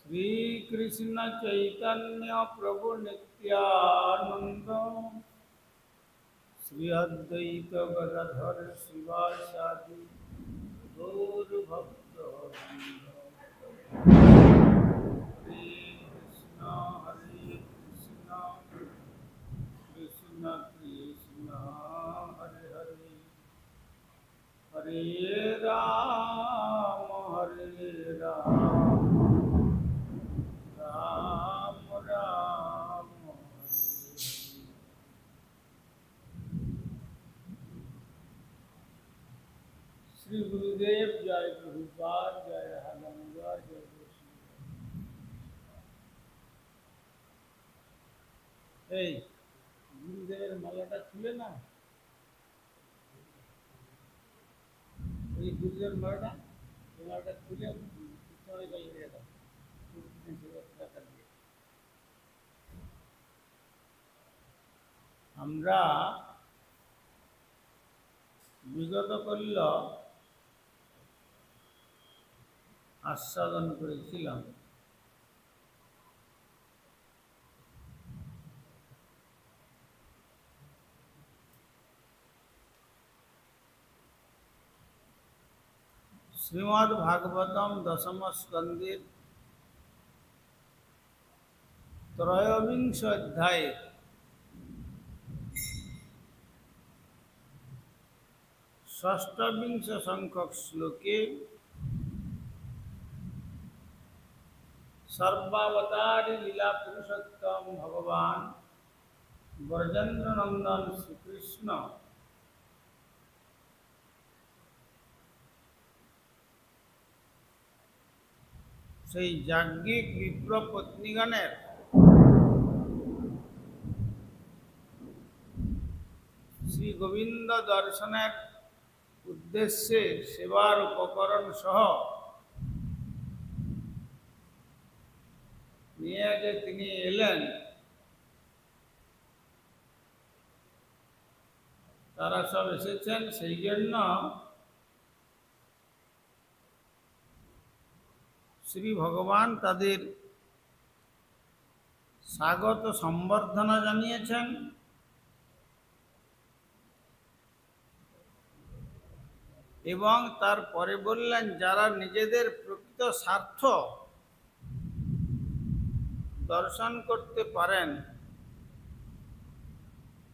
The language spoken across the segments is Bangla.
श्री कृष्ण चैतन्य प्रभु नित्यानंद श्री अद्वैत गदाधर शिवासादि गौर भक्त हरे कृष्ण कृष्ण कृष्ण हरे हरे हरे राम राम राम हरे। श्री गुरुदेव जय प्रभुपाद जय हनुमान जय এই গুরুদেবের মালাটা খুলে না, ওই গুরুদেবের মালাটা খুলে পিছনে গেলে দাও, আমরা বিগত কল্য আস্বাদন করেছিলাম শ্রীমদ্ ভাগবতম দশম স্কন্দের ত্রয়োবিংশ অধ্যায়ে ষষ্ঠবিংশ সংখ্যক শ্লোকে সর্বাবতারি লীলা পুরুষোত্তম ভগবান ব্রজেন্দ্র নন্দন শ্রীকৃষ্ণ সেই যাজ্ঞিক বিপ্র পত্নীগণের শ্রী গোবিন্দ দর্শনের উদ্দেশ্যে সেবার উপকরণ সহ নিয়ে যে তিনি এলেন, তারা সব এসেছেন সেই জন্য শ্রী ভগবান তাদের স্বাগত সম্বর্ধনা জানিয়েছেন এবং তারপরে বললেন যারা নিজেদের প্রকৃত স্বার্থ দর্শন করতে পারেন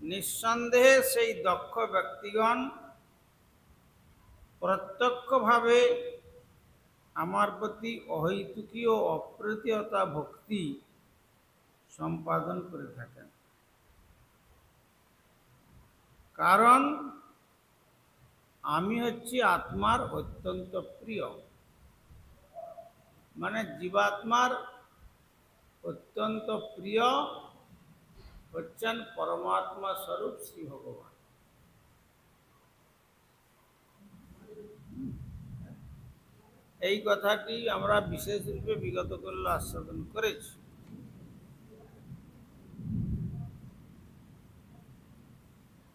নিঃসন্দেহে সেই দক্ষ ব্যক্তিগণ প্রত্যক্ষভাবে আমার প্রতি অহৈতুকী ও অপ্রতিহতা ভক্তি সম্পাদন করে থাকেন, কারণ আমি হচ্ছি আত্মার অত্যন্ত প্রিয়। মানে জীবাত্মার অত্যন্ত প্রিয় হচ্ছেন পরমাত্মা স্বরূপ শ্রী ভগবান। এই কথাটি আমরা বিশেষ রূপে বিগত কল্য আস্বাদন করেছি।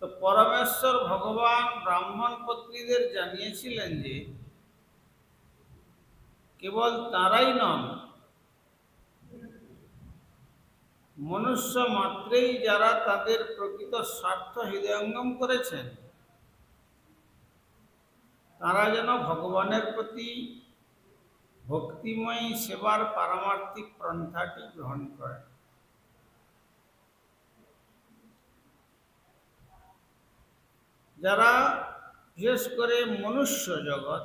তো পরমেশ্বর ভগবান ব্রাহ্মণ পত্নীদের জানিয়েছিলেন যে কেবল তারাই নন, মনুষ্য মাত্রেই যারা তাদের প্রকৃত স্বার্থ হৃদয়ঙ্গম করেছেন তারা যেন ভগবানের প্রতি ভক্তিময়ী সেবার পারমার্থিক পন্থাটি গ্রহণ করেন। যারা বিশেষ করে মনুষ্য জগৎ,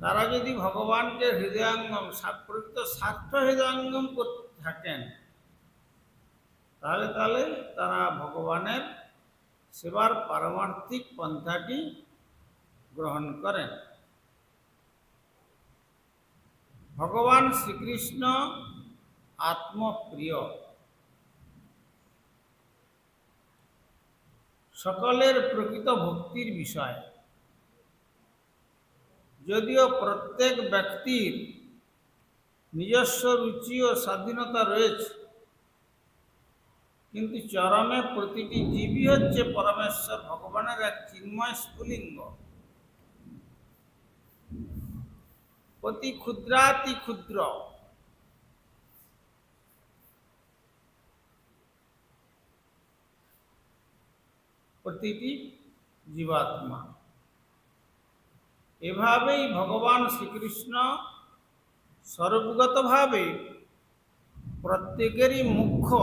তারা যদি ভগবানকে হৃদয়ঙ্গম প্রকৃত স্বার্থ হৃদয়ঙ্গম করতে থাকেন তাহলে তারা ভগবানের সেবার পারমার্থিক পন্থাটি গ্রহণ করেন। ভগবান শ্রীকৃষ্ণ আত্মপ্রিয়, সকলের প্রকৃত ভক্তির বিষয়। যদিও প্রত্যেক ব্যক্তির নিজস্ব রুচি ও স্বাধীনতা রয়েছে, কিন্তু চরমে প্রতিটি জীবই হচ্ছে পরমেশ্বর ভগবানের এক চিন্ময় স্ফুলিঙ্গ। অতি ক্ষুদ্রাতি ক্ষুদ্র প্রতিটি জীবাত্মা। এভাবেই ভগবান শ্রীকৃষ্ণ স্বরূপগতভাবে প্রত্যেকেরই মুখ্য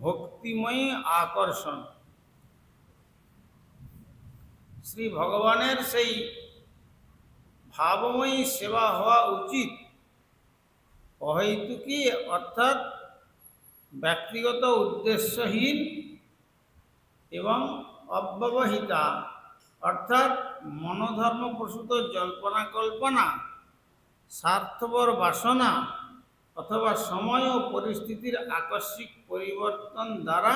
ভক্তিময়ী আকর্ষণ। শ্রী ভগবানের সেই ভাবময়ী সেবা হওয়া উচিত, অহৈতুকী অর্থাৎ ব্যক্তিগত উদ্দেশ্যহীন এবং অব্যবহিতা অর্থাৎ মনোধর্মপ্রসূত জল্পনা কল্পনা, স্বার্থপর বাসনা অথবা সময় ও পরিস্থিতির আকস্মিক পরিবর্তন দ্বারা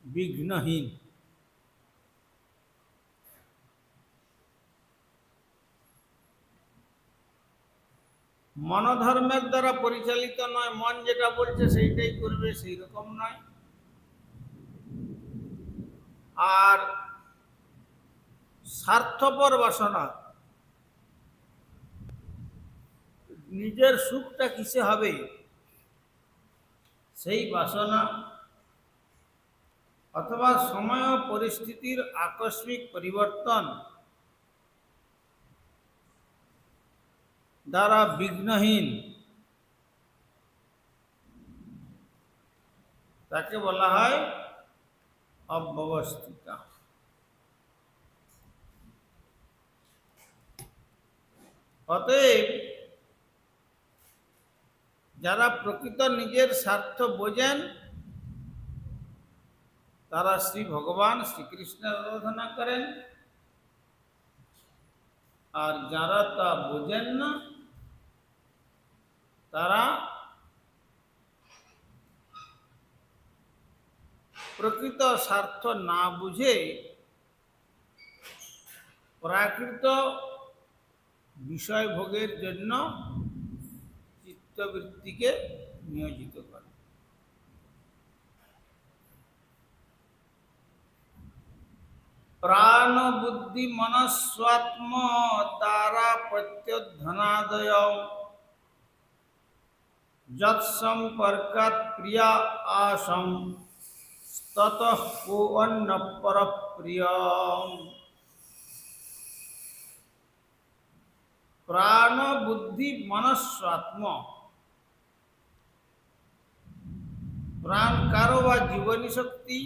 বিঘ্নহীন। মনোধর্মের দ্বারা পরিচালিত নয়, মন যেটা বলছে সেইটাই করবে, সেই রকম নয়। আর স্বার্থপর বাসনা, নিজের সুখটা কিসে হবে সেই বাসনা, অথবা সময় ও পরিস্থিতির আকস্মিক পরিবর্তন দ্বারা বিঘ্নহীন, তাকে বলা হয় অব্যবস্থিতা। অতএব যারা প্রকৃত নিজের স্বার্থ বোঝেন তারা শ্রী ভগবান শ্রীকৃষ্ণের আরাধনা করেন, আর যারা তা বোঝেন না তারা প্রকৃত স্বার্থ না বুঝে প্রাকৃত বিষয় ভোগের জন্য চিত্তবৃত্তিকে নিয়োজিত করে। প্রাণ বুদ্ধি মনস্বাত্ম দ্বারা প্রত্যুত্থানাদয় যৎসম্পর্কাৎ প্রিয়া আসং ততঃ কো অন্য পরপ্রিয়ম। প্রাণ বুদ্ধি মনস্বাত্ম, প্রাণ কারো বা জীবনী শক্তি,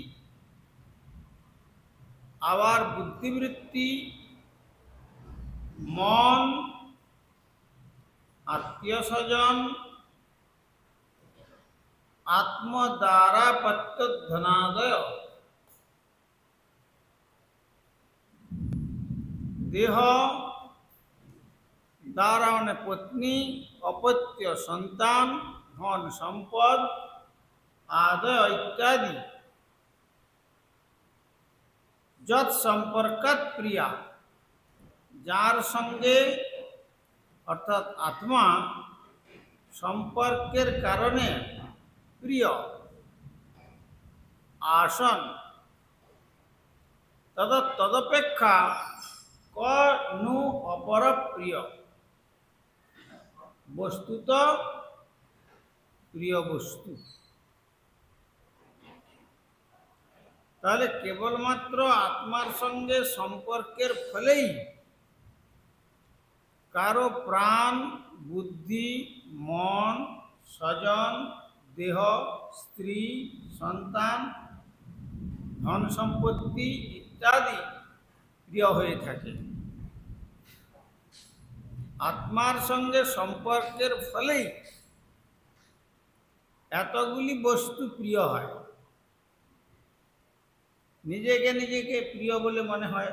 আবার বুদ্ধিবৃত্তি, মন, আত্মীয় স্বজন, আত্ম দ্বারা প্রত্যুত্থানাদয়, দেহ দ্বারা মানে পত্নী, অপত্য সন্তান, ধন সম্পদ আদয় ইত্যাদি যৎ সম্পর্কাৎ প্রিয়া, যার সঙ্গে অর্থাৎ আত্মা সম্পর্কের কারণে প্রিয়, আসন তদপেক্ষা ক নু অপর প্রিয়, বস্তুত প্রিয় বস্তু। তাহলে কেবলমাত্র আত্মার সঙ্গে সম্পর্কের ফলেই কারো প্রাণ, বুদ্ধি, মন, স্বজন, দেহ, স্ত্রী, সন্তান, ধন সম্পত্তি ইত্যাদি প্রিয় হয়ে থাকে। আত্মার সঙ্গে সম্পর্কের ফলেই এতগুলি বস্তু প্রিয় হয়। নিজেকে নিজেকে প্রিয় বলে মনে হয়,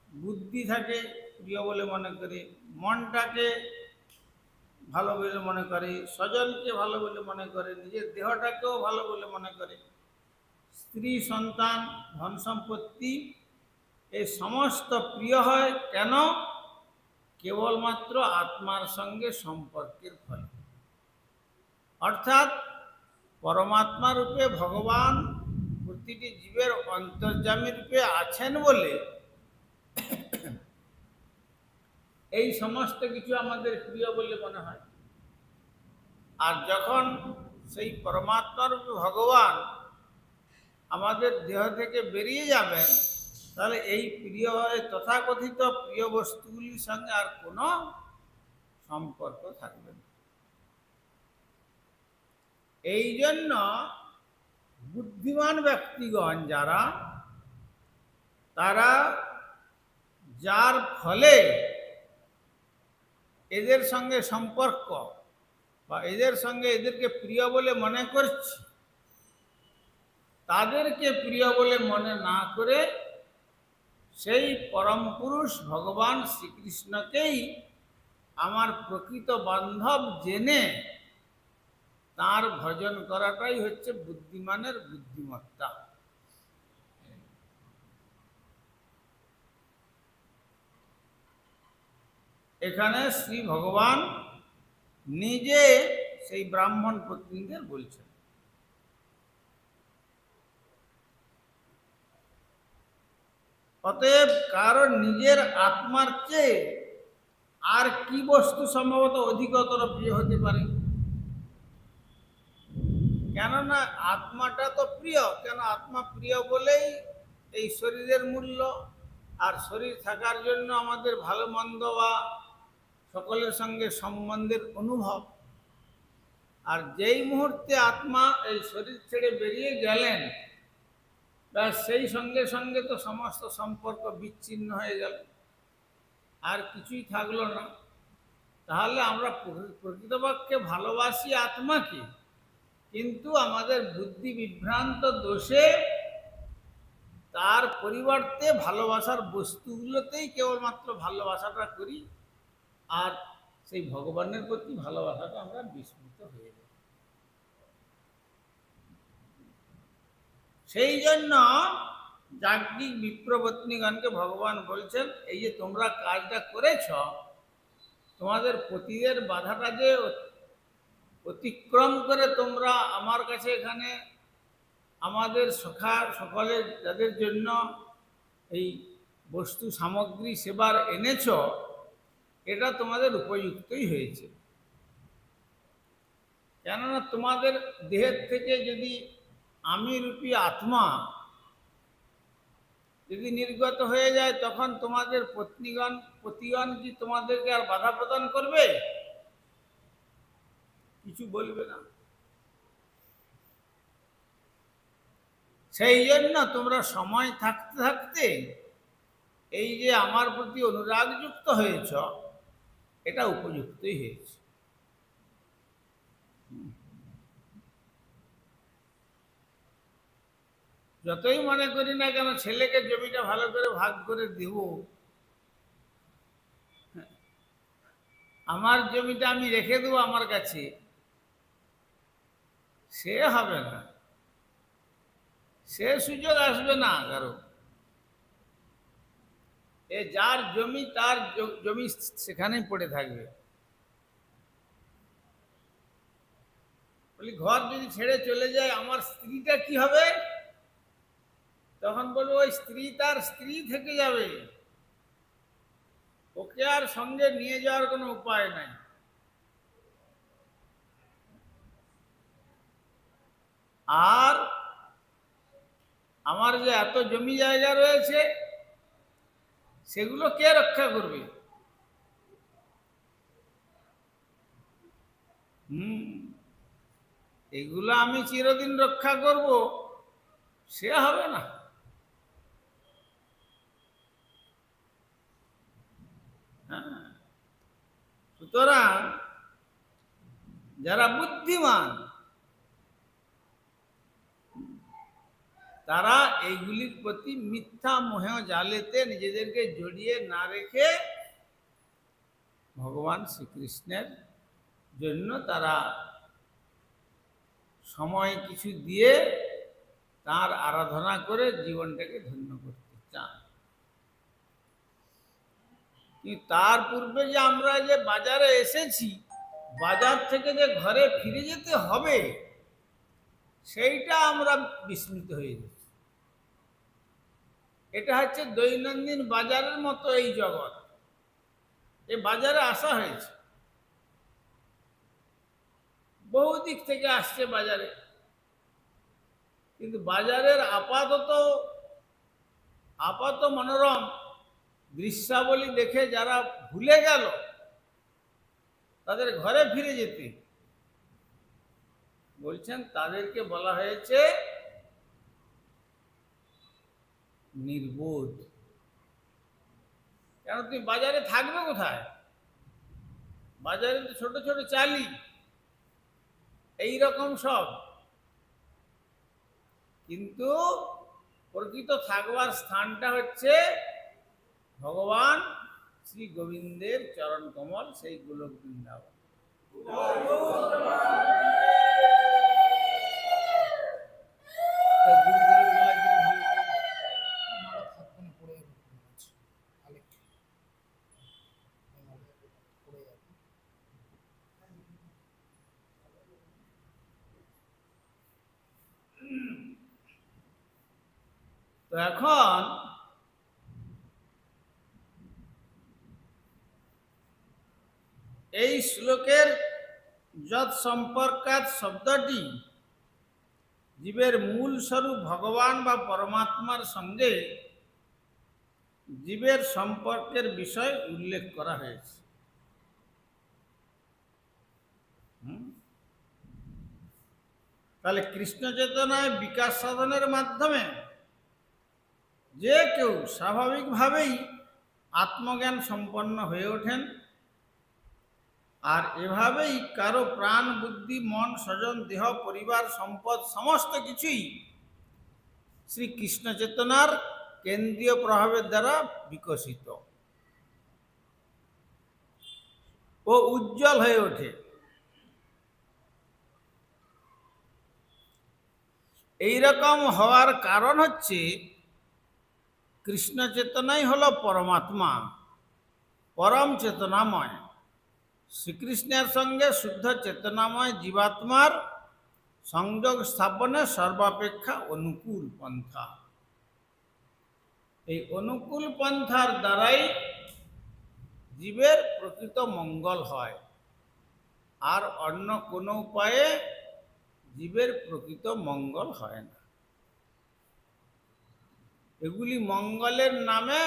বুদ্ধি থাকে প্রিয় বলে মনে করে, মনটাকে ভালো বলে মনে করে, স্বজনকে ভালো বলে মনে করে, নিজের দেহটাকেও ভালো বলে মনে করে, স্ত্রী, সন্তান, ধন সম্পত্তি এই সমস্ত প্রিয় হয় কেন? কেবলমাত্র আত্মার সঙ্গে সম্পর্কের ফলে। অর্থাৎ পরমাত্মা রূপে ভগবান প্রতিটি জীবের অন্তর্যামী রূপে আছেন বলে এই সমস্ত কিছু আমাদের প্রিয় বলে মনে হয়। আর যখন সেই পরমাত্মার ভগবান আমাদের দেহ থেকে বেরিয়ে যাবেন, তাহলে এই প্রিয় তথাকথিত প্রিয় বস্তুগুলির সঙ্গে আর কোনো সম্পর্ক থাকবে না। এই জন্য বুদ্ধিমান ব্যক্তিগণ যারা, তারা যার ফলে এদের সঙ্গে সম্পর্ক বা এদের সঙ্গে এদেরকে প্রিয় বলে মনে করছি, তাদেরকে প্রিয় বলে মনে না করে সেই পরম পুরুষ ভগবান শ্রীকৃষ্ণকেই আমার প্রকৃত বান্ধব জেনে তার ভজন করাটাই হচ্ছে বুদ্ধিমানের বুদ্ধিমত্তা। এখানে শ্রী ভগবান নিজে সেই ব্রাহ্মণ পত্নীদের বলছেন। অতএব কারণ নিজের আত্মার চেয়ে আর কি বস্তু সম্ভবত অধিকতর প্রিয় হতে পারে? কেননা আত্মাটা তো প্রিয়। কেন আত্মা প্রিয় বলেই এই শরীরের মূল্য, আর শরীর থাকার জন্য আমাদের ভালো মন্দ বা সকলের সঙ্গে সম্বন্ধের অনুভব। আর যেই মুহূর্তে আত্মা এই শরীর ছেড়ে বেরিয়ে গেলেন, ব্যাস সেই সঙ্গে সঙ্গে তো সমস্ত সম্পর্ক বিচ্ছিন্ন হয়ে গেল, আর কিছুই থাকলো না। তাহলে আমরা প্রকৃতপক্ষে ভালোবাসি আত্মাকে, কিন্তু আমাদের বুদ্ধি বিভ্রান্ত দোষে তার পরিবর্তে ভালোবাসার বস্তুগুলোতেই কেবলমাত্র ভালোবাসাটা করি, আর সেই ভগবানের প্রতি ভালোবাসাটা আমরা বিস্মৃত হয়ে যাই। সেই জন্য যাজ্ঞিক বিপ্রপত্নীগণকে ভগবান বলছেন, এই যে তোমরা কাজটা করেছ, তোমাদের পতিদের বাধাটা যে অতিক্রম করে তোমরা আমার কাছে এখানে আমাদের সকলের যাদের জন্য এই বস্তু সামগ্রী সেবার এনেছ, এটা তোমাদের উপযুক্তই হয়েছে। কেননা তোমাদের দেহের থেকে যদি আমি রূপী আত্মা যদি নির্গত হয়ে যায়, তখন তোমাদের পতিগণ কি তোমাদেরকে আর বাধা প্রদান করবে? কিছু বলবে না। সেই জন্য তোমরা সময় থাকতে থাকতে এই যে আমার প্রতি অনুরাগযুক্ত হয়েছ, এটা উপযুক্তই হয়েছে। যতই মনে করি না কেন ছেলেকে জমিটা ভালো করে ভাগ করে দেব, আমার জমিটা আমি রেখে দেবো আমার কাছে, সে হবে না, সে সুযোগ আসবে না কারো। এ যার জমি তার জমি সেখানেই পড়ে থাকবে। বলি ঘর যদি ছেড়ে চলে যায়, আমার স্ত্রীটা কি হবে? তখন বলবো ওই স্ত্রী তার স্ত্রী থেকে যাবে, ওকে আর সঙ্গে নিয়ে যাওয়ার কোনো উপায় নাই। আর আমার যে এত জমি জায়গা রয়েছে, সেগুলো কে রক্ষা করবে? এগুলো আমি চিরদিন রক্ষা করব, সে হবে না। সুতরাং যারা বুদ্ধিমান, তারা এইগুলির প্রতি মিথ্যা মোহ জালেতে নিজেদেরকে জড়িয়ে না রেখে ভগবান শ্রীকৃষ্ণের জন্য তারা সময় কিছু দিয়ে তার আরাধনা করে জীবনটাকে ধন্য করতে চান। কিন্তু তার পূর্বে যে আমরা যে বাজারে এসেছি, বাজার থেকে যে ঘরে ফিরে যেতে হবে, সেইটা আমরা বিস্মৃত হয়ে গেছি। এটা হচ্ছে দৈনন্দিন বাজারের মতো এই জগৎ। এই বাজারে আসা হয়েছে, বহু দিক থেকে আসছে বাজারে, কিন্তু বাজারের আপাত মনোরম দৃশ্যাবলী দেখে যারা ভুলে গেল তাদের ঘরে ফিরে যেতে, বলছেন তাদেরকে বলা হয়েছে নির্বোধ। কেন তুমি বাজারে থাকবে কোথায়? বাজারে তো ছোট ছোট চালি এইরকম সব, কিন্তু প্রকৃত থাকবার স্থানটা হচ্ছে ভগবান শ্রী গোবিন্দের চরণ কমল, সেই গোলক বৃন্দাবন। তো এখন এই শ্লোকের যৎ সম্পর্কাৎ শব্দটি জীবের মূল স্বরূপ ভগবান বা পরমাত্মার সঙ্গে জীবের সম্পর্কের বিষয় উল্লেখ করা হয়েছে। তাহলে কৃষ্ণ চেতনায় বিকাশ সাধনের মাধ্যমে যে কেউ স্বাভাবিকভাবেই আত্মজ্ঞান সম্পন্ন হয়ে ওঠেন, আর এভাবেই কারো প্রাণ, বুদ্ধি, মন, স্বজন, দেহ, পরিবার, সম্পদ সমস্ত কিছুই শ্রী কৃষ্ণ চেতনার কেন্দ্রীয় প্রভাবের দ্বারা বিকশিত ও উজ্জ্বল হয়ে ওঠে। এইরকম হওয়ার কারণ হচ্ছে কৃষ্ণ চেতনাই হলো পরমাত্মা, পরম চেতনাময়। শ্রীকৃষ্ণের সঙ্গে শুদ্ধ চেতনাময় জীবাত্মার সংযোগ স্থাপনে সর্বাপেক্ষা অনুকূল পন্থা। এই অনুকূল পন্থার দ্বারাই জীবের প্রকৃত মঙ্গল হয়, আর অন্য কোনো উপায়ে জীবের প্রকৃত মঙ্গল হয় না। এগুলি মঙ্গলের নামে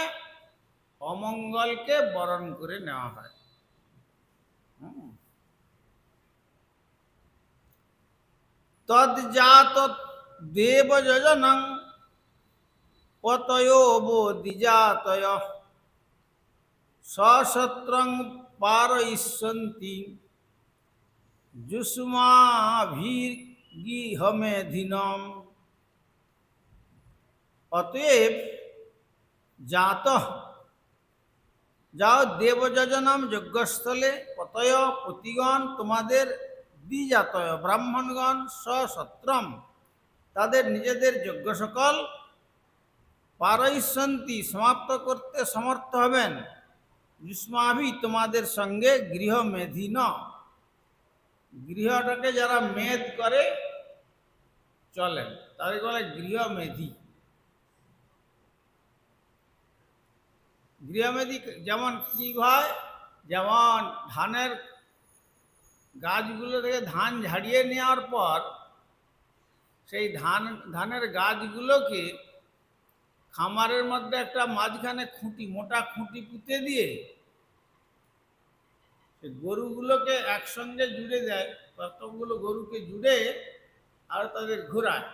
অমঙ্গলকে বরণ করে নেওয়া হয়। তদ্জাত দেব যোজনং পতয়ো বোধিজাতয় সশস্ত্রং পারয়িষ্যন্তি যুষ্মাভির্গৃহমেধিনম। অতএব যাও দেবযজনম যজ্ঞস্থলে, পতয় পতিগণ তোমাদের, দ্বিজাতয় ব্রাহ্মণগণ সশস্ত্রম তাদের নিজেদের যজ্ঞ সকল, পারয়িষ্যন্তি সমাপ্ত করতে সমর্থ হবেন, যুষ্মাভি তোমাদের সঙ্গে গৃহমেধিন, গৃহটাকে যারা মেদ করে চলেন তাদের বলে গৃহমেধি। গৃহমেধি যেমন কি হয়, যেমন ধানের গাছগুলো থেকে ধান ঝাড়িয়ে নেওয়ার পর সেই ধানের গাছগুলোকে খামারের মধ্যে একটা মাঝখানে খুঁটি, মোটা খুঁটি পুঁতে দিয়ে গরুগুলোকে একসঙ্গে জুড়ে দেয়, কতগুলো গরুকে জুড়ে আর তাদের ঘোরায়।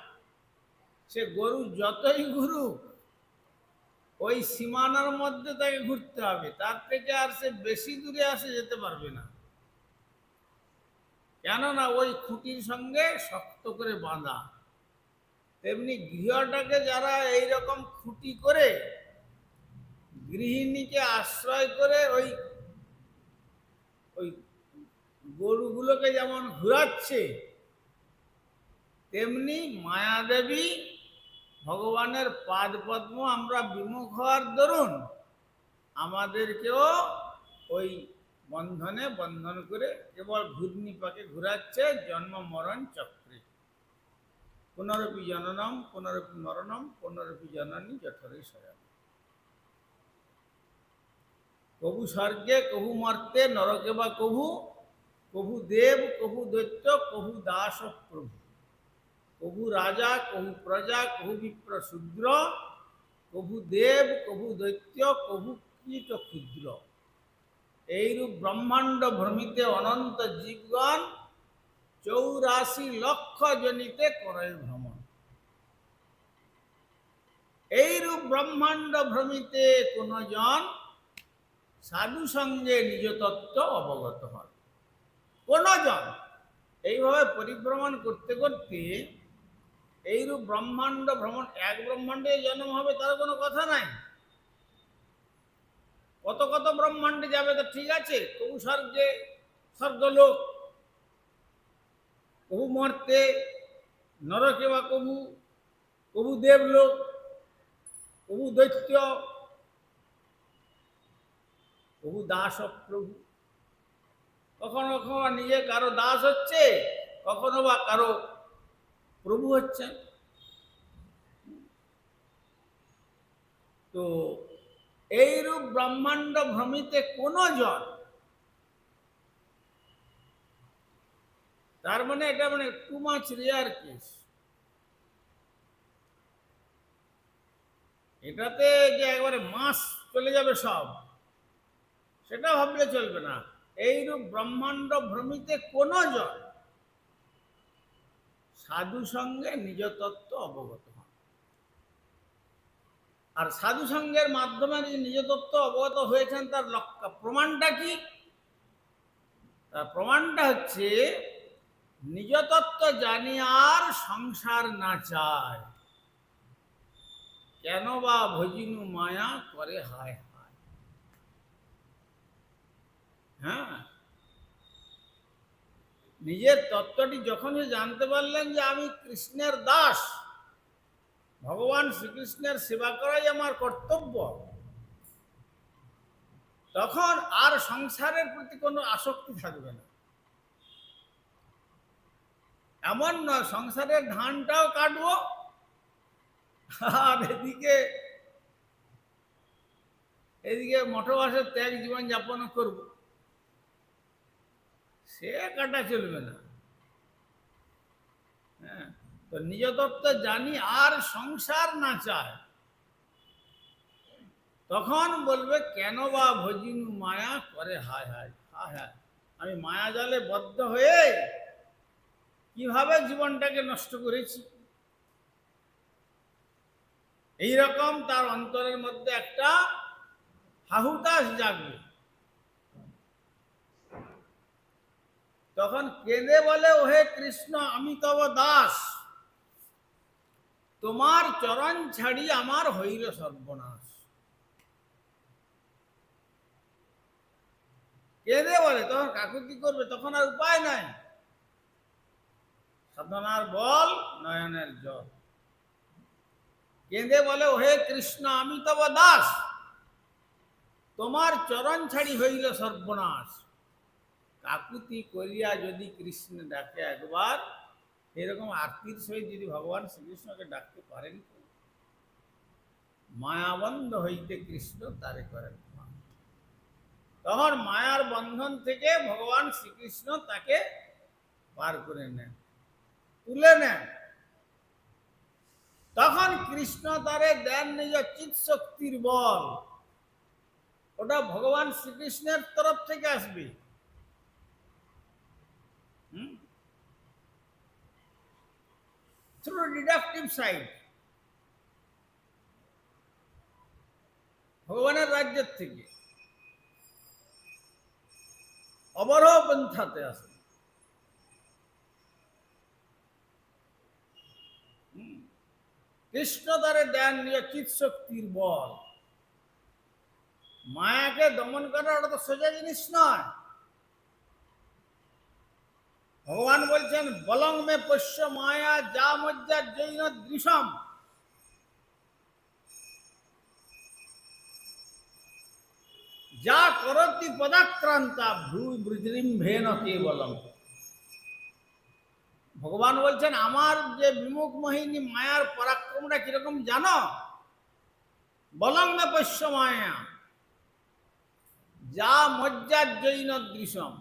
সে গরু যতই ঘুরুক ওই সীমানার মধ্যে তাকে ঘুরতে হবে, তার থেকে আর সে বেশি দূরে আসে যেতে পারবে না, কেননা ওই খুঁটির সঙ্গে শক্ত করে বাঁধা। তেমনি গৃহটাকে যারা এইরকম খুঁটি করে গৃহিণীকে আশ্রয় করে ওই গরুগুলোকে যেমন ঘুরাচ্ছে, তেমনি মায়াদেবী ভগবানের পাদ পদ্ম আমরা বিমুখ হওয়ার দরুন আমাদেরকেও ওই বন্ধনে বন্ধন করে কেবল ঘূর্ণি পাকে ঘুরাচ্ছে জন্ম মরণ চক্রে। পুনরপি জননম পুনরপি মরণম পুনরপি জননী জঠরে শয়ন। কভু স্বর্গে কভু মর্তে নরকে বা কভু, কভু দেব কভু দৈত্য কভু দাস প্রভু, কভু রাজা কভু প্রজা কভু বিপ্র শূদ্র, কভু দেব কভু দৈত্য কভু কীট ক্ষুদ্র। এইরূপ ব্রহ্মাণ্ড ভ্রমিতে অনন্ত জীবগণ, 84 লক্ষ জনিতে করে ভ্রমণ। এইরূপ ব্রহ্মাণ্ড ভ্রমিতে কোন জন সাধু সঙ্গে নিজ তত্ত্ব অবগত হয়। কোন জন এইভাবে পরিভ্রমণ করতে করতে এইরূপ ব্রহ্মাণ্ড ভ্রমণ, এক ব্রহ্মাণ্ডে জন্ম হবে তার কোনো কথা নাই। কত কত ব্রহ্মাণ্ডে যাবে তো ঠিক আছে, কবু স্বর্গে স্বর্গলোক, কবু মর্তে নরকে বা কবু, কবু দেবলোক, কবু দৈত্য, কবু দাস প্রভু। কখনো কখনো নিজে কারো দাস হচ্ছে, কখনো বা কারো প্রভু হচ্ছে। তো এইরূপ ব্রহ্মাণ্ড ভ্রমিতে কোন জন, তার মানে এটা মানে টু মাচ রেয়ার কেস। এটাতে যে একবারে মাস চলে যাবে সব, সেটা ভাবলে চলবে না। এইরূপ ব্রহ্মাণ্ড ভ্রমিতে কোন জন সাধু সঙ্গে নিজ তত্ত্ব অবগত হন। আর সাধু সঙ্গের মাধ্যমে নিজ তত্ত্ব অবগত হয়েছেন, তার প্রমাণটা কি? তার প্রমাণটা হচ্ছে নিজ তত্ত্ব জানি আর সংসার না চায়, কেন বা ভজিনু মায়া করে হায় হায়। হ্যাঁ, নিজের তত্ত্বটি যখন জানতে পারলেন যে আমি কৃষ্ণের দাস, ভগবান শ্রীকৃষ্ণের সেবা করাই আমার কর্তব্য, তখন আর সংসারের প্রতি কোনো আসক্তি থাকবে না। এমন নয় সংসারের ধানটাও কাটবো আর এদিকে মঠবাসের ত্যাগ জীবন যাপন করব, সে কাটা চলবে না। হ্যাঁ, তো নিজ তত্ত্ব জানি আর সংসার না চায়, তখন বলবে কেন বা ভজিনু মায়া করে হায় হায় হায় হায়। আমি মায়া জালে বদ্ধ হয়ে কিভাবে জীবনটাকে নষ্ট করেছি। এইরকম তার অন্তরের মধ্যে একটা হাহুতাশ জাগবে। তখন কেঁদে বলে ওহে কৃষ্ণ আমি তব দাস, তোমার চরণ ছাড়ি আমার হইল সর্বনাশ। কেঁদে বলে, তখন কাকুতি করবে, তখন আর উপায় নাই। সাধনার বল নয়নের জল। কেঁদে বলে ওহে কৃষ্ণ আমি তব দাস, তোমার চরণ ছাড়ি হইল সর্বনাশ। কাকুতি করিয়া যদি কৃষ্ণ ডাকে একবার, এরকম আরতির সহিত যদি ভগবান শ্রীকৃষ্ণকে ডাকতে পারেন, মায়াবন্ধ হইতে কৃষ্ণ তারে করেন। তখন মায়ার বন্ধন থেকে ভগবান শ্রীকৃষ্ণ তাকে পার করে নেন, তুলে নেন। তখন কৃষ্ণ তারে দেন নিজ চিৎ শক্তির বল। ওটা ভগবান শ্রীকৃষ্ণের তরফ থেকে আসবে। থ্রু ডিডাকটিভ সাইড, ভগবানের রাজ্যের থেকে অবরোহ পন্থাতে আসে। কৃষ্ণ তারে দেন নিয়ে চিৎ শক্তির বল। মায়াকে দমন করা ওটা তো সোজা জিনিস নয়। ভগবান বলছেন বলং মে পশ্য মায়া যা মজ্জা জৈন দৃশম। যা করতি পদাক্রান্তা ভ্রু বৃদ্রিম্ভেন কেবলম। ভগবান বলছেন আমার যে বিমুখ মোহিনী মায়ার পরাক্রমটা কিরকম জানো? বলং মে পশ্য মায়া, যা মজ্জাজ্জৈন দৃশ্যম,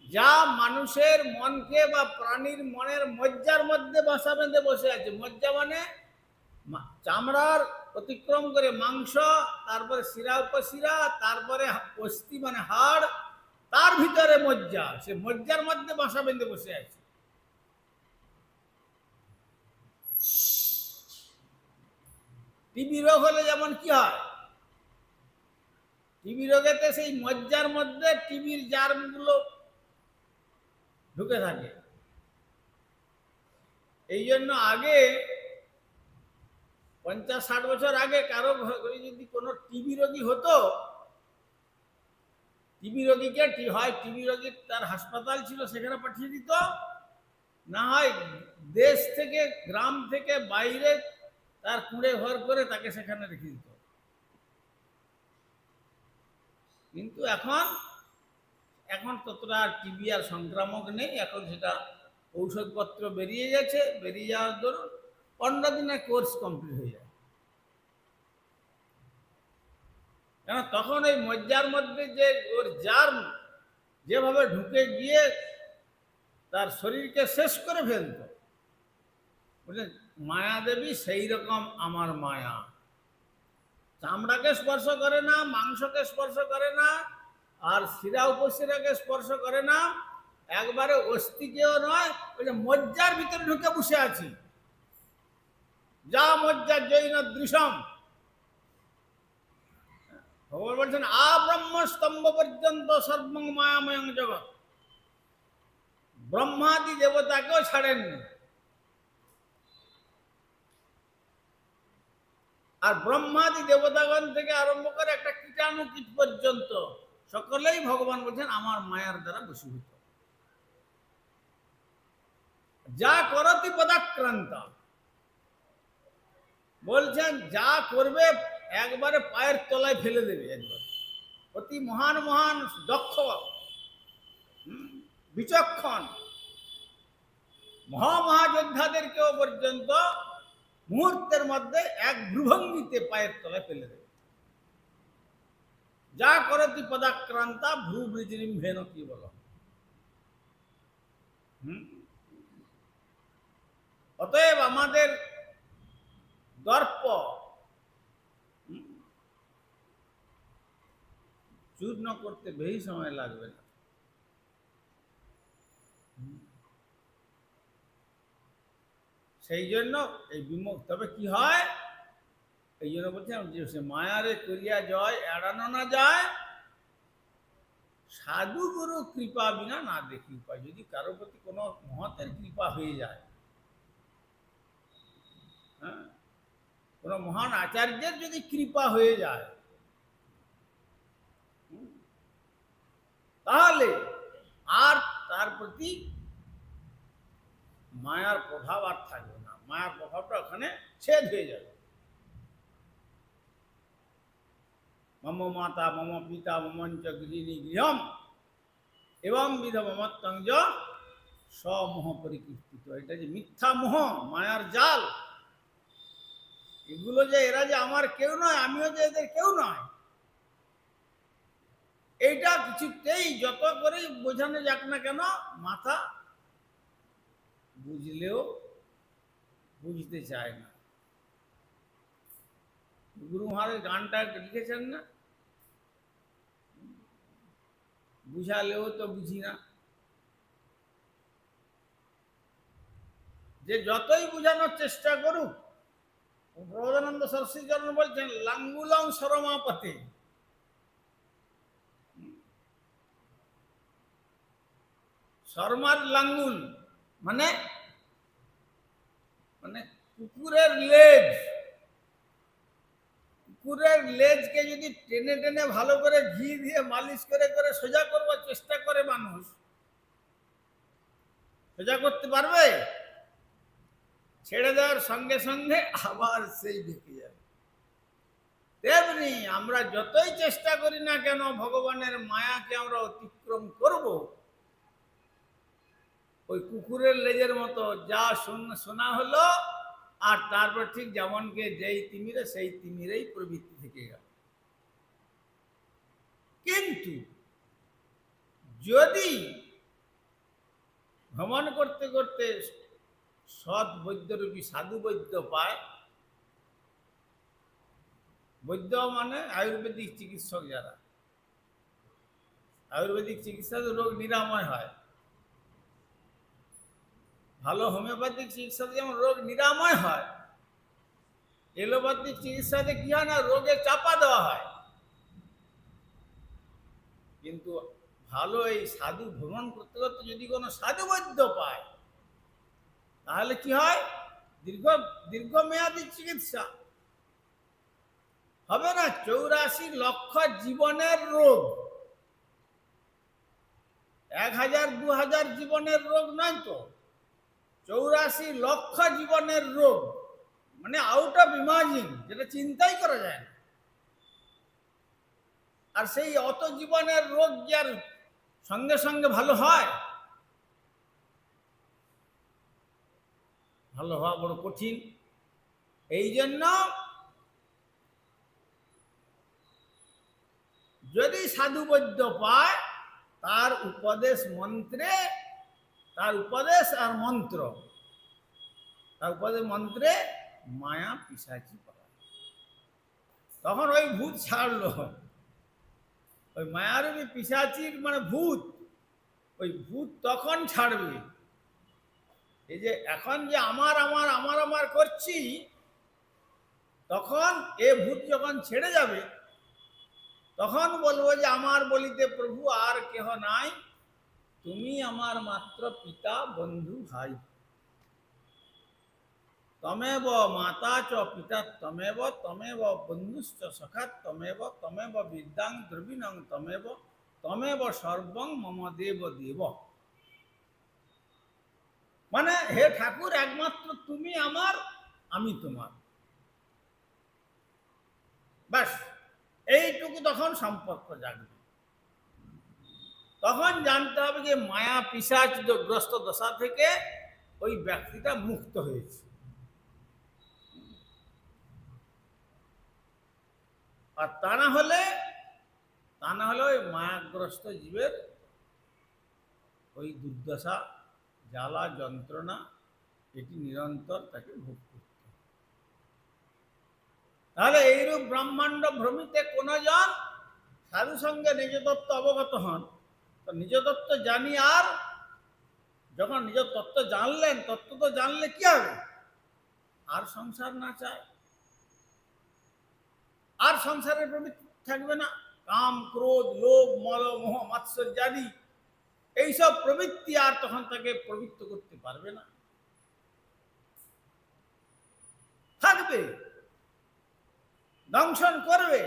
যা মানুষের মনকে বা প্রাণীর মনের মজ্জার মধ্যে বাসা বেঁধে বসে আছে। মজ্জা মানে চামড়ার অতিক্রম করে মাংস, তারপরে শিরা উপশিরা, তারপরে অস্থি মানে হাড়, তার ভিতরে মজ্জা, সে মজ্জার মধ্যে বাসা বেঁধে বসে আছে। টিবি রোগ হলে যেমন কি হয়, টিবি রোগেতে সেই মজ্জার মধ্যে টিবির জার্মগুলো ঢুকে থাকে। এই জন্য আগে 50-60 বছর আগে কারো ঘরে যদি কোনো টিবি রোগী হতো, টিবি রোগীকে হয় টিবি রোগীর তার হাসপাতাল ছিল সেখানে পাঠিয়ে দিত, না হয় দেশ থেকে গ্রাম থেকে বাইরে তার কুঁড়ে ঘর করে তাকে সেখানে রেখে দিত। কিন্তু এখন ততটা টিবি আর সংক্রামক নেই। এখন সেটা ঔষধপত্র বেরিয়ে গেছে, বেরিয়ে যাওয়ার দরুন 15 দিনের কোর্স কমপ্লিট হয়ে যায়। কেন তখন এই মজ্জার মধ্যে যে ওর জার্ম যেভাবে ঢুকে গিয়ে তার শরীরকে শেষ করে ফেলত, বুঝলেন, মায়াদেবী সেই রকম আমার মায়া। চামড়াকে স্পর্শ করে না, মাংসকে স্পর্শ করে না, আর শিরা উপশিরাকে স্পর্শ করে না, একবারে অস্থিকেও নয়, ওই যে মজ্জার ভিতরে ঢুকে বসে আছি। যা মজ্জাজ্জৈন দৃশ্যম, ভগবান বলছেন আব্রহ্মস্তম্ভ পর্যন্ত সর্বং মায়াময় জগৎ। ব্রহ্মাদি দেবতাকেও ছাড়েননি, আর ব্রহ্মাদি দেবতাগণ থেকে আরম্ভ করে একটা কীটাণু কীট পর্যন্ত সকলেই ভগবান বলছেন আমার মায়ার দ্বারা বশীভূত। যা করতি পদাক্রান্ত, বলছেন যা করবে একবারে পায়ের তলায় ফেলে দেবে। একবার অতি মহান মহান দক্ষ বিচক্ষণ মহামহাযোদ্ধাদেরকেও পর্যন্ত মুহূর্তের মধ্যে এক ভ্রুভঙ্গিতে পায়ের তলায় ফেলে দেবে। যা করতি পদাক্রান্তা ভ্রু বৃজিরিম্ভেন, কি বলো। অতএব আমাদের দর্প চূর্ণ করতে বেশি সময় লাগবে না। সেই জন্য এই বিমুখ, তবে কি হয়, এই জন্য বলছিলাম যে সে মায়ারে করিয়া জয় এড়ানো না যায়, সাধু গুরু কৃপা বিনা না দেখি উপায়। যদি কারো প্রতি কোনো মহতের কৃপা হয়ে যায়, হ্যাঁ, কোনো মহান আচার্যের যদি কৃপা হয়ে যায়, তাহলে আর তার প্রতি মায়ার প্রভাব আর থাকবে না। মায়ার প্রভাবটা ওখানে ছেদ হয়ে যাবে। মম মাতা মম পিতা মমঞ্চ গৃহিণী গৃহম এবং বিধ মমত্তঞ্জ সমোহ পরিকীর্তিত। এটা যে মিথ্যা মোহ, মায়ার জাল, এগুলো যে এরা যে আমার কেউ নয়, আমিও যে এদের কেউ নয়, এইটা কিছুতেই যত করেই বোঝানো যাক না কেন, মাথা বুঝলেও বুঝতে চায় না। গুরু মহারাজ গানটা লিখেছেন না, বুঝালেও তো বুঝি না। যে যতই বুঝানোর চেষ্টা করুক, প্রবোধানন্দ সরস্বতী চরণ বলছেন লাঙ্গুলং সরমাপতে, শর্মার লাঙ্গুল মানে মানে কুকুরের লেজ। কুকুরের লেজকে যদি টেনে টেনে ভালো করে ঘি দিয়ে মালিশ করে করে সোজা করবার চেষ্টা করে মানুষ, সোজা করতে পারবে? ছেড়ে দেওয়ার সঙ্গে সঙ্গে আবার সেই ঢেকে যাবে। তেমনি আমরা যতই চেষ্টা করি না কেন ভগবানের মায়াকে আমরা অতিক্রম করব, ওই কুকুরের লেজের মতো যা শোনা হলো, আর তারপর ঠিক যেমনকে যেই তিমিরে সেই তিমিরেই প্রবৃত্তি থেকে গেল। কিন্তু যদি ভ্রমণ করতে করতে সৎ বৈদ্যরূপী সাধু বৈদ্য পায়, বৈদ্য মানে আয়ুর্বেদিক চিকিৎসক, যারা আয়ুর্বেদিক চিকিৎসাতে রোগ নিরাময় হয়, ভালো হোমিওপ্যাথিক চিকিৎসাতে যেমন রোগ নিরাময় হয়, এলোপ্যাথিক চিকিৎসাতে কি হয় না, রোগে চাপা দেওয়া হয়। কিন্তু ভালো এই সাধু ভ্রমণ করতে করতে যদি কোনো সাধু বৈদ্য পায়, তাহলে কি হয়, দীর্ঘমেয়াদী চিকিৎসা হবে না। 84 লক্ষ জীবনের রোগ, 1000 2000 জীবনের রোগ নয় তো, 84 লক্ষ জীবনের রোগ, মানে আউট অফ ইমাজিন, যেটা চিন্তাই করা যায় না। আর সেই অত জীবনের রোগ কি আর সঙ্গে সঙ্গে ভালো হয়? ভালো হওয়া বড় কঠিন। এই জন্য যদি সাধু বৈদ্য পায়, তার উপদেশ মন্ত্রে, তার উপদেশ আর মন্ত্র, তার উপদেশ মন্ত্রে মায়া পিশাচি পায়, তখন ওই ভূত ছাড়লো। ওই মায়ারূপী পিশাচির মানে ভূত, ওই ভূত তখন ছাড়বে। এই যে এখন যে আমার আমার আমার আমার করছি, তখন এ ভূত যখন ছেড়ে যাবে, তখন বলবো যে আমার বলিতে প্রভু আর কেহ নাই, তুমি আমার মাত্র পিতা বন্ধু ভাই। তমেব মাতা চ পিতা তমেব, তমেব বন্ধুশ্চ সখা তমেব, তমেব বিদ্যাং দ্রবিণং তমেব, তমেব সর্বং মম দেব দেব। মানে হে ঠাকুর, একমাত্র তুমি আমার, আমি তোমার, ব্যাস এইটুকু তখন সম্পর্ক জাগবে। তখন জানতে হবে যে মায়া পিশাচ গ্রস্ত দশা থেকে ওই ব্যক্তিটা মুক্ত হয়েছে। আর তা না হলে ওই মায়াগ্রস্ত জীবের ওই দুর্দশা, জ্বালা যন্ত্রণা, এটি নিরন্তর তাকে ভোগ করতে হবে। তাহলে এইরূপ ব্রহ্মাণ্ড ভ্রমিতে কোন জন সাধু সঙ্গে নিজ তত্ত্ব অবগত হন, তো নিজ তত্ত্ব জানি, আর যখন নিজ তত্ত্ব জানলেন, তত্ত্ব তো জানলে কি হবে, আর সংসার না চায়, আর সংসারের প্রবৃত্তি থাকবে না। কাম ক্রোধ লোভ মদ মোহ মাৎসর্যাদি এইসব প্রবৃত্তি আর তখন তাকে প্রবৃত্ত করতে পারবে না, থাকবে, দংশন করবে।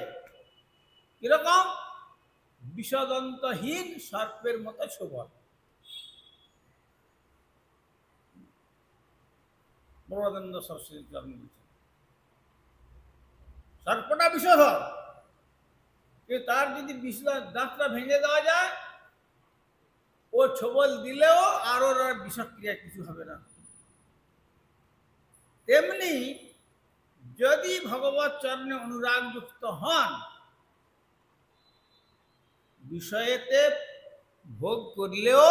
কিরকম? বিষদন্তহীন সর্পের মতো ছোবল। বড়ানন্দ সরস্বতী চরণ বলছেন, সর্পটা বিষধর, কিন্তু তার যদি দাঁতটা ভেঙে দেওয়া যায়, ও ছোবল দিলেও আর ওর বিষক্রিয়া কিছু হবে না। তেমনি যদি ভগবত চরণে অনুরাগ যুক্ত হন, বিষয়েতে ভোগ করলেও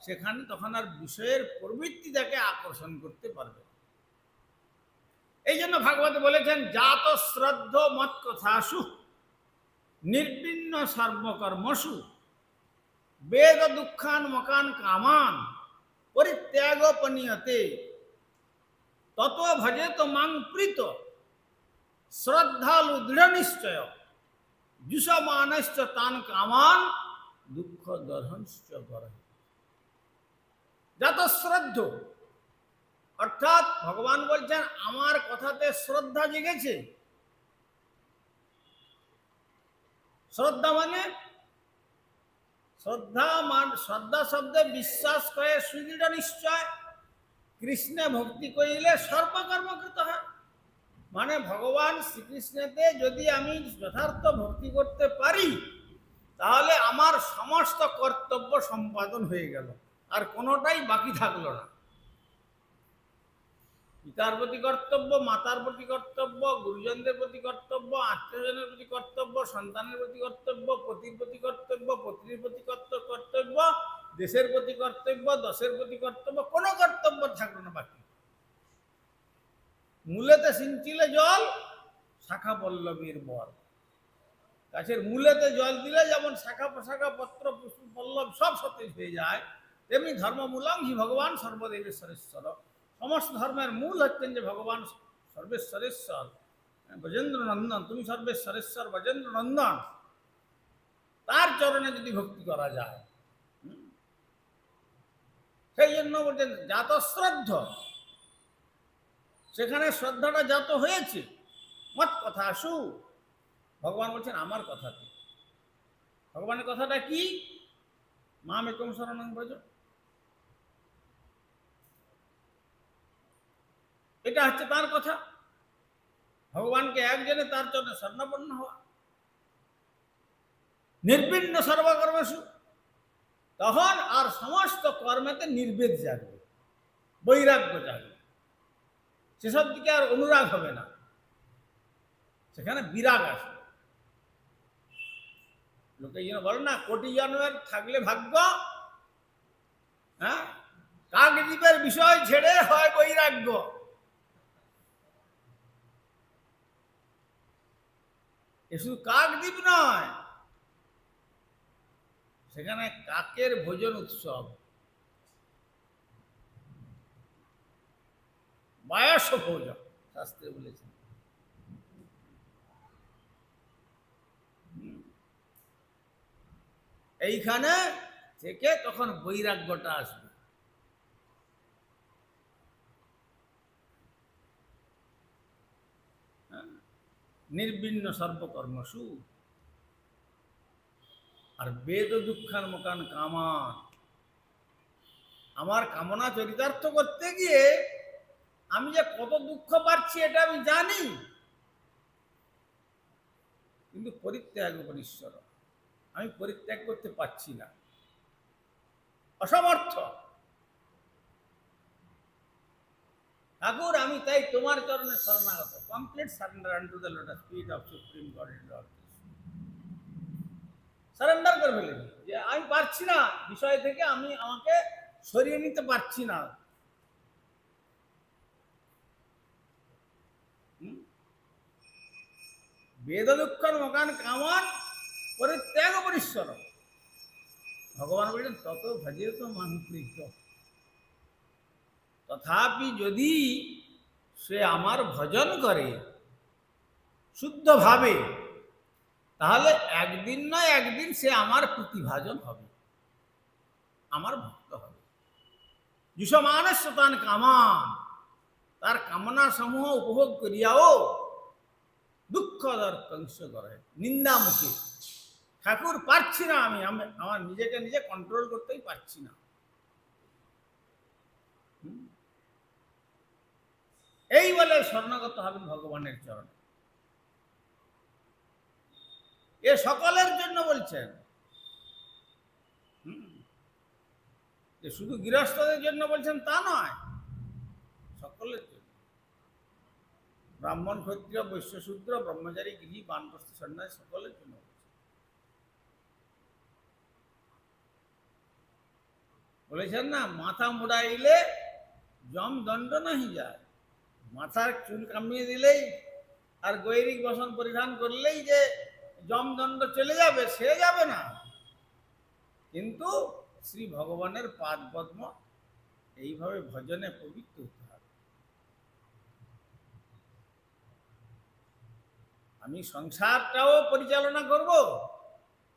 সেখানে তখন আর বিষয়ের প্রবৃত্তি তাকে আকর্ষণ করতে পারবে। এই জন্য ভাগবত বলেছেন, জাত শ্রদ্ধ মত কথাসু নির্বিন্ন সর্বকর্মসু বেদ দুঃখান মকান কামান পরিত্যাগোপনীয়তে তত ভজেত মাং প্রীত শ্রদ্ধালু দৃঢ় নিশ্চয় যুষমানশ্চ তান কামান দুঃখ দর্হনশ্চ গরহে। যত শ্রদ্ধ, অর্থাৎ ভগবান বলছেন আমার কথাতে শ্রদ্ধা জেগেছে। শ্রদ্ধা মানে শ্রদ্ধা শব্দে বিশ্বাস করে সুদৃঢ় নিশ্চয়। কৃষ্ণে ভক্তি করিলে সর্বকর্মকৃত হয়, মানে ভগবান শ্রীকৃষ্ণতে যদি আমি যথার্থ ভক্তি করতে পারি, তাহলে আমার সমস্ত কর্তব্য সম্পাদন হয়ে গেল, আর কোনোটাই বাকি থাকলো না। পিতার প্রতি কর্তব্য, মাতার প্রতি কর্তব্য, গুরুজনদের প্রতি কর্তব্য, আত্মীয়জনের প্রতি কর্তব্য, সন্তানের প্রতি কর্তব্য, পতির প্রতি কর্তব্য, পত্নীর প্রতি কর্তব্য, দেশের প্রতি কর্তব্য, দশের প্রতি কর্তব্য, কোনো কর্তব্য থাকলো না বাকি। মূলেতে সিঞ্চিলে জল, শাখা পল্লবীর বল। গাছের মূলেতে জল দিলে যেমন শাখা প্রশাখা পত্র পুষ্প পল্লব সব সতেজ হয়ে যায়, তেমনি ধর্মমূলং হি ভগবান সর্বদেবেশ্বরেশ্বর। সমস্ত ধর্মের মূল হচ্ছেন যে ভগবান সর্বেশ্বরেশ্বর, ব্রজেন্দ্র নন্দন। তুমি সর্বেশ্বরেশ্বর ব্রজেন্দ্র নন্দন, তার চরণে যদি ভক্তি করা যায়, সেই জন্য বলছেন জাত শ্রদ্ধ, সেখানে শ্রদ্ধাটা জাত হয়েছে। মত কথা আসু, ভগবান বলছেন আমার কথাটি। ভগবানের কথাটা কি? মাম একং শরণং ব্রজ। এটা হচ্ছে তার কথা। ভগবানকে একজনে তার চরণে শরণাপন্ন হওয়া, নির্বিণ্ণ সর্বকর্মেষু। তখন আর সমস্ত কর্মেতে নির্বেদ জাগবে, বৈরাগ্য জাগবে, সেসব দিকে আর অনুরাগ হবে না, সেখানে বিরাগ আসবে। লোকে যেন বলে না, কোটি জন্মের থাকলে ভাগ্য, হ্যাঁ, কাকদ্বীপের বিষয় ছেড়ে হয় বৈরাগ্য। এ শুধু কাকদ্বীপ নয়, সেখানে কাকের ভোজন উৎসব, বায়স ভোজন শাস্ত্রে বলেছেন। এইখানে থেকে তখন বৈরাগ্যটা আসবে। নির্বিণ্ণ সর্বকর্মসু। আর বেদ দুঃখান মোকান কামান, আমার কামনা চরিতার্থ করতে গিয়ে আমি যে কত দুঃখ পাচ্ছি এটা আমি জানি, কিন্তু পরিত্যাগ উপনিশ্বর, আমি পরিত্যাগ করতে পারছি না, অসমর্থ। ঠাকুর আমি তাই তোমার চরণে শরণাগত, complete surrender unto the lotus feet of supreme god and lord. Surrender করে ফেলেছি যে আমি পারছি না, বিষয় থেকে আমি আমাকে সরিয়ে নিতে পারছি না। বেদ দুঃখান মোকান কামান পরিত্যাগ পরিশ্বর। ভগবান বললেন তত ভজে তো মানপ্রীত। তথাপি যদি সে আমার ভজন করে শুদ্ধভাবে, তাহলে একদিন নয় একদিন সে আমার প্রতিভাজন হবে, আমার ভক্ত হবে। যুষমানস্যতান কামান, তার কামনা সমূহ উপভোগ করিয়াও দুঃখ দর্কংস করে, নিন্দা মুখে, ঠাকুর পারছি না, আমি আমার নিজেকে নিজে কন্ট্রোল করতেই পারছি না। এই বলে শরণাগত হবেন ভগবানের চরণে। এ সকলের জন্য বলছেন, যে শুধু গৃহস্থদের জন্য বলছেন তা নয়, সকলের জন্য। ব্রাহ্মণ, ক্ষত্রিয়, বৈশ্য, শূদ্র, ব্রহ্মচারী, গৃহী, বানপ্রস্থ, সন্ন্যাসী, সকলের জন্য বলেছেন না, মাথা মুড়াইলে জম দণ্ড নাহি যায়। মাথার চুল কামিয়ে দিলেই আর গৈরিক বসন পরিধান করলেই যে জমদণ্ড চলে যাবে, সে যাবে না। কিন্তু শ্রী ভগবানের পাদ পদ্ম এইভাবে ভজনে পবিত্র হতে হবে। আমি সংসারটাও পরিচালনা করব,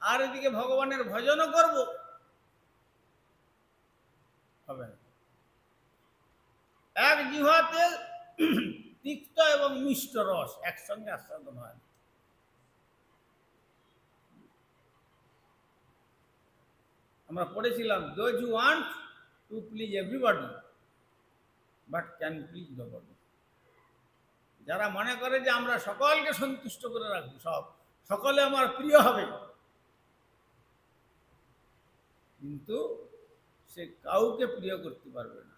আর এদিকে ভগবানের ভজনও করব, হবে না। এক জিহ্বাতে তিক্ত এবং মিষ্ট রস একসঙ্গে আস্বাদন হয়। আমরা পড়েছিলাম, those who want to please everybody but can please nobody। যারা মনে করে যে আমরা সকলকে সন্তুষ্ট করে রাখবো, সকলে আমার প্রিয় হবে, কিন্তু সে কাউকে প্রিয় করতে পারবে না।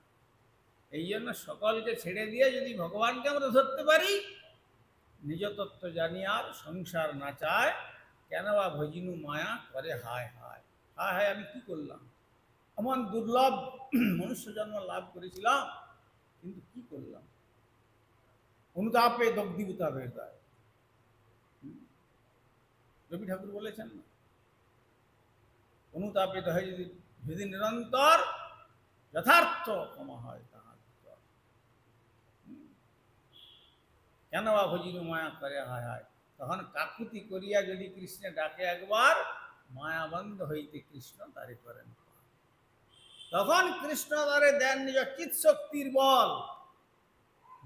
এই জন্য সকলকে ছেড়ে দিয়ে যদি ভগবানকে আমরা ধরতে পারি, নিজ তত্ত্ব জানি আর সংসার না চায়, কেন বা ভজিনু মায়া করে হায় হায় হায় হায়, আমি কি করলাম, এমন দুর্লভ মনুষ্য জন্ম লাভ করেছিলাম, কিন্তু কি করলাম। অনুতাপে দগ্ধীভূতা হৃদয়, রবি ঠাকুর বলেছেন না, অনুতাপে দহে যদি নিরন্তর যথার্থ ক্ষমা হয় তাহার কেন বা ভজিনু মায়া করে হায় হায়। তখন কাকুতি করিয়া যদি কৃষ্ণে ডাকে একবার, মায়াবন্ধ হইতে কৃষ্ণ তারে করেন। তখন কৃষ্ণ তারে দেন নিজ চিৎ শক্তির বল।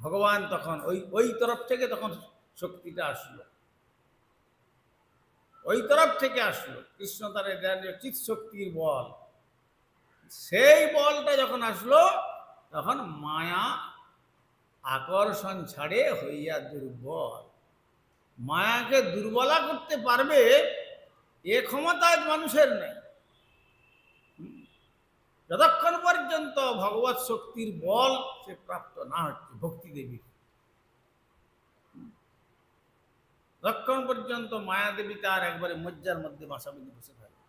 ভগবান তখন ওই তরফ থেকে তখন শক্তিটা আসলো, ওই তরফ থেকে আসলো, কৃষ্ণ তারে দেন চিৎ শক্তির বল। সেই বলটা যখন আসলো, তখন মায়া আকর্ষণ ছাড়ে হইয়া দুর্বল। মায়াকে দুর্বলা করতে পারবে এ ক্ষমতা আজ মানুষের নেই, যতক্ষণ পর্যন্ত ভগবত শক্তির বল সে প্রাপ্ত না হচ্ছে ভক্তি দেবীর, ততক্ষণ পর্যন্ত মায়া দেবী তার একবারে মজ্জার মধ্যে বাসা বেঁধে বসে থাকে।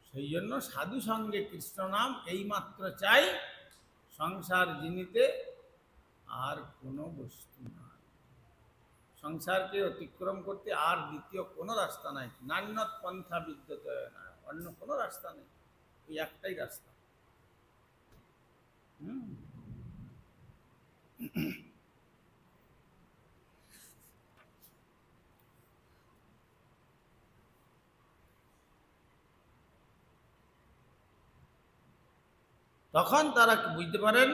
সেই জন্য সাধু সঙ্গে কৃষ্ণ নাম এইমাত্র চাই, সংসার জিনিতে আর কোনো বস্তু নাই। সংসারকে অতিক্রম করতে আর দ্বিতীয় কোনো রাস্তা নাই, নান্যত পন্থা বিদ্যতে না, অন্য কোনো রাস্তা নেই, ওই একটাই রাস্তা। তখন তারা বুঝতে পারেন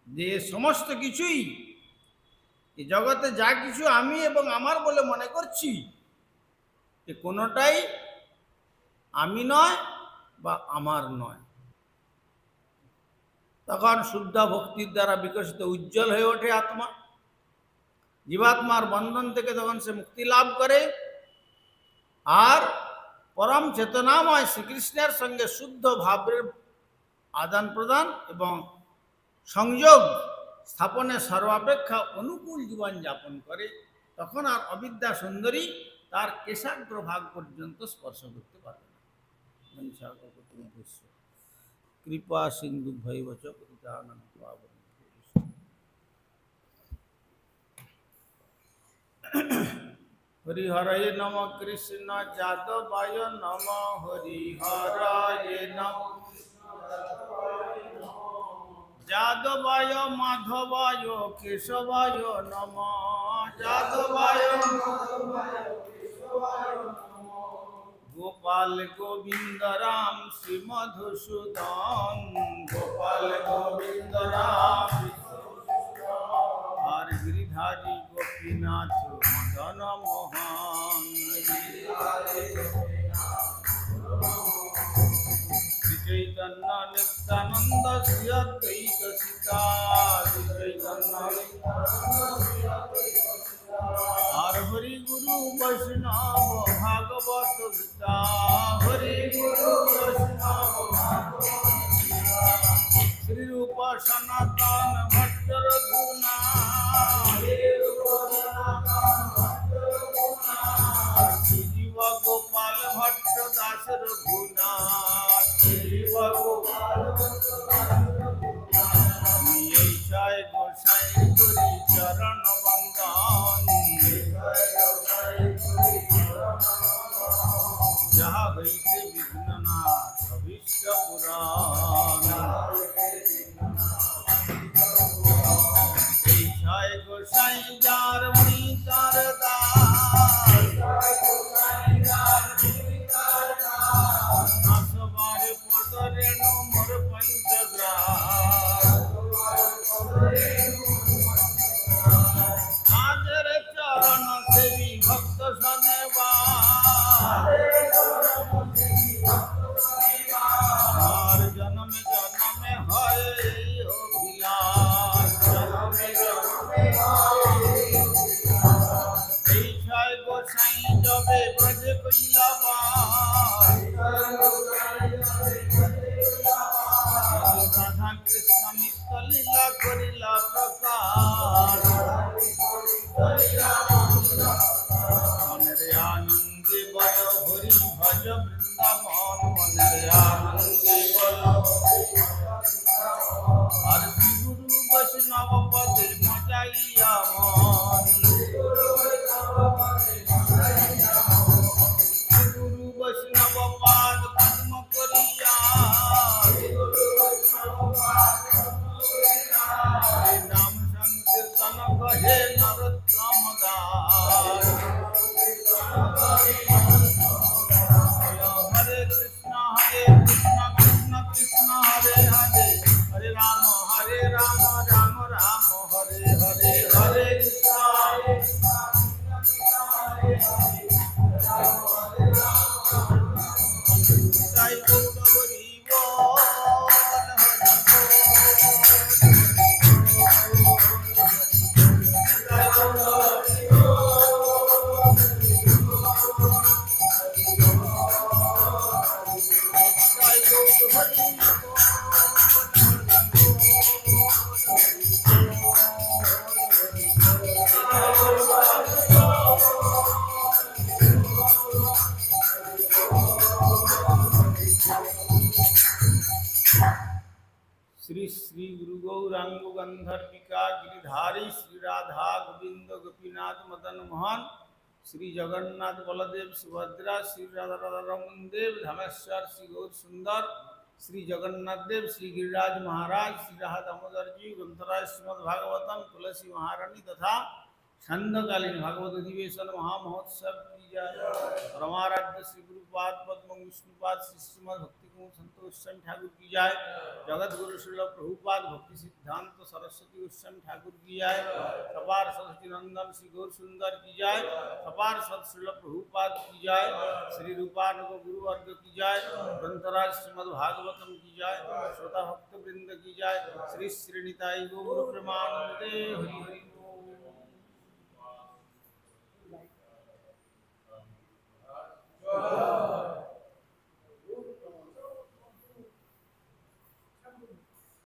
যে সমস্ত কিছুই এই জগতে যা কিছু আমি এবং আমার বলে মনে করছি, এ কোনোটাই আমি নয় বা আমার নয়। তখন শুদ্ধ ভক্তির দ্বারা বিকশিত উজ্জ্বল হয়ে ওঠে আত্মা, জীবাত্মার বন্ধন থেকে তখন সে মুক্তি লাভ করে, আর পরম চেতনাময় শ্রীকৃষ্ণের সঙ্গে শুদ্ধ ভাবের আদান প্রদান এবং সংযোগ স্থাপনে সর্বাপেক্ষা অনুকূল জীবন যাপন করে। তখন আর অবিদ্যা সুন্দরী তার কেশাগ্রভাগ পর্যন্ত স্পর্শ করতে পারবে না। কৃপা সিন্ধু ভৈবচ হরিহরায় নম কৃষ্ণ যাদবায় নম হরিহরায় নম যাদবায় মাধবায় কেশবায় নম যাদবায় গোপাল গোবিন্দ রাম শ্রী মধুসূদন গোপাল গোবিন্দ রাম আর গিরিধারী গোপীনাথ মদন মোহন শ্রী চৈতন্য নিত্যানন্দ শ্রী অদ্বৈত সীতা শ্রী চৈতন্য আর হরি গুরু বৈষ্ণব ভাগবত গীতা হরি গুরু বৈষ্ণব শ্রী রূপ সনাতন ভট্ট রঘুনা শ্রী জীব গোপাল ভট্ট দাস রঘুনা জীব গোপাল জয় গোসাই করি চরণ বন্দন যাহা হইতে বিঘ্ননাথ অভীষ্ট পুরাণ এই জয় গোসাই যার মুনি তার দাসবার পদরেণু মোর পঞ্চগ্রাম আদের চরণ সেবী ভক্ত শোনেবা আর জন্মে জন্মে হয় অভিলাষ জন্মে জন্মে এই ছয় গোসাই যবে ব্রজ কইলাবা বৃন্দাবন মনের আনন্দে বলো আর শ্রী গুরু বৈষ্ণব পদে মজাইয়া মন গুরু বৈষ্ণব পাদ পদ্ম করিয়া নাম সংকীর্তন কহে নরোত্তম দাস হরে কৃষ্ণ কৃষ্ণ কৃষ্ণ হরে হরে হরে রাম রাম রাম হরে হরে হরে কৃষ্ণ তাই গৌর হরি বল श्री श्री गुरु गौरांग गंधर्विका गिरिधारी श्री राधा गोविंद गोपीनाथ मदन मोहन श्री जगन्नाथ बलदेव सुभद्रा श्री राधा रमन देव धमेश्वर श्री गौर सुंदर श्री जगन्नाथ देव श्री गिरिराज महाराज श्री राधा दामोदर जी ग्रंथराज श्रीमद भागवतम तुलसी महारानी तथा छंदकालीन भागवत अधिवेशन महामहोत्सव की जय। परमाराध्य श्री गुरुपाद पद्म विष्णुपाद श्री श्रीमद भक्ति कुमार संतोष गोस्वामी ठाकुर की जय। जगत गुरु श्रील प्रभुपाद भक्ति सिद्धांत सरस्वती गोस्वामी ठाकुर की जय। सपार सरस्वती नंदन श्री गौर सुंदर की जय। सपार सत श्रील प्रभुपाद की जय। श्री रूपानुग गुरुवर्ग की जय। ग्रंथराज श्रीमद भागवतम की जय। श्रोता भक्त वृंद की जय। श्री श्रीनिताई गौर प्रेमानंदे हरि।